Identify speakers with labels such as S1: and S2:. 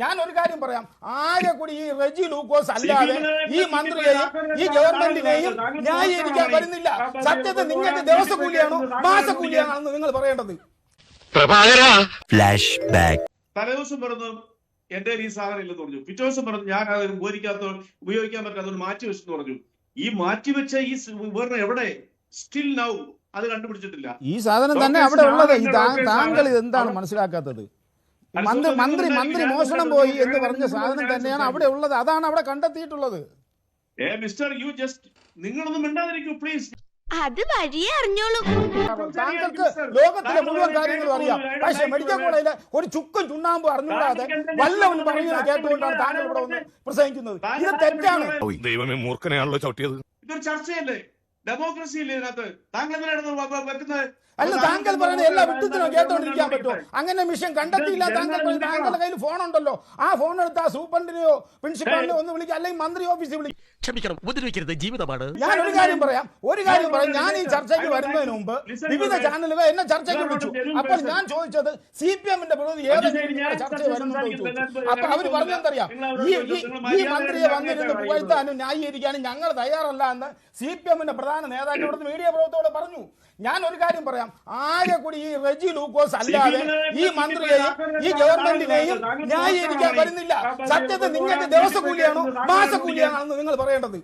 S1: ഞാൻ ഒരു കാര്യം പറയാം, ആകെ കൂടി ഈ റെജി ലൂക്കോസ് അല്ലാതെ ഈ മന്ത്രിയെയും ഈ ഗവൺമെന്റിനെയും ന്യായീകരിക്കാൻ വരുന്നില്ല. സത്യത്തിൽ നിങ്ങൾക്ക് ദിവസക്കൂലിയാണോ മാസക്കൂലിയാണോ നിങ്ങൾ പറയേണ്ടത്?
S2: Flash back.
S3: തലേദിവസം പറഞ്ഞു എന്റെ ഈ സാധനം ഇല്ലെന്ന് പറഞ്ഞു, പിറ്റേ ദിവസം പറഞ്ഞു ഞാൻ അത് ഉപയോഗിക്കാൻ പറ്റാത്തത് മാറ്റി വെച്ചെന്ന് പറഞ്ഞു. ഈ മാറ്റിവെച്ച ഈ ഉപകരണം എവിടെ? സ്റ്റിൽ നൗ അത് കണ്ടുപിടിച്ചിട്ടില്ല.
S1: ഈ സാധനം തന്നെ അവിടെ ഉള്ളത്. താങ്കൾ എന്താണ് മനസ്സിലാക്കാത്തത്? മന്ത്രി മോഷണം പോയി എന്ന് പറഞ്ഞ സാധനം തന്നെയാണ് അവിടെ ഉള്ളത്. അതാണ് അവിടെ കണ്ടെത്തിയിട്ടുള്ളത്.
S3: മിസ്റ്റർ യു ജസ്റ്റ് നിങ്ങളൊന്നും മിണ്ടാതിരിക്കൂ പ്ലീസ്.
S4: അത് വഴിയേ അറിഞ്ഞോളൂ.
S1: താങ്കൾക്ക് ലോകത്തിലെ മുഴുവൻ കാര്യങ്ങളും അറിയാം. പക്ഷെ മെഡിക്കൽ കോളേജിലെ ഒരു ചുക്കും ചുണ്ണാമ്പും അറിഞ്ഞുകൂടാതെ വല്ലവൻ പറയുന്നത് കേട്ടുകൊണ്ടാണ് താങ്കൾ ഇവിടെ ഒന്ന് പ്രസംഗിക്കുന്നത്. ഇത് തെറ്റാണ്.
S5: ദൈവമേ, മൂർഖനെയാണല്ലോ ചവിട്ടിയത്.
S3: ഇതൊരു ചർച്ചയല്ലേ, ഡെമോക്രസി അല്ലേ ഇതിനകത്ത്? താങ്കൾ എന്തിനാണ് വെക്കുന്നത്?
S1: അല്ല, താങ്കൾ പറയുന്ന എല്ലാ വിട്ടത്തിനും കേട്ടോണ്ടിരിക്കാൻ പറ്റുമോ? അങ്ങനെ മിഷൻ കണ്ടെത്തിയില്ല. താങ്കളുടെ കയ്യിൽ ഫോൺ ഉണ്ടല്ലോ, ആ ഫോൺ എടുത്ത് ആ സൂപ്രണ്ടിനെയോ പ്രിൻസിപ്പാളിനെയോ ഒന്ന് വിളിക്കുക, അല്ലെങ്കിൽ മന്ത്രി ഓഫീസിൽ വിളിക്കും.
S2: ക്ഷമിക്കണം, ഉപദ്രവിക്കരുത്, ജീവിതമാണ്.
S1: ഞാൻ ഒരു കാര്യം പറയാം. ഞാൻ ഈ ചർച്ചയ്ക്ക് വരുന്നതിന് മുമ്പ് വിവിധ ചാനലുകൾ എന്നെ ചർച്ചയ്ക്ക് വിളിച്ചു. അപ്പോൾ ഞാൻ ചോദിച്ചത് CPM-ന്റെ പ്രതിനിധി ഏതെങ്കിലും ചർച്ചയിൽ വരുന്നുണ്ടോ ചോദിച്ചു. അപ്പൊ അവർ പറഞ്ഞെന്തറിയാം, ഈ മന്ത്രിയെ വന്നിരുന്ന് പുകഴ്ത്താനും ന്യായീകരിക്കാനും ഞങ്ങൾ തയ്യാറല്ല എന്ന് CPM-ന്റെ പ്രധാന നേതാക്കളോട് മീഡിയ പ്രവർത്തകരോട് പറഞ്ഞു. ഞാൻ ഒരു കാര്യം പറയാം, ആകെ കൂടി ഈ റെജി ലൂക്കോസ് അല്ലാതെ ഈ മന്ത്രിയെയും ഈ ഗവൺമെന്റിനെയും ന്യായീകരിക്കാൻ വരുന്നില്ല. സത്യത്തിൽ നിങ്ങൾക്ക് ദിവസക്കൂലിയാണോ മാസക്കൂലിയാണോ നിങ്ങൾ പറയേണ്ടത്?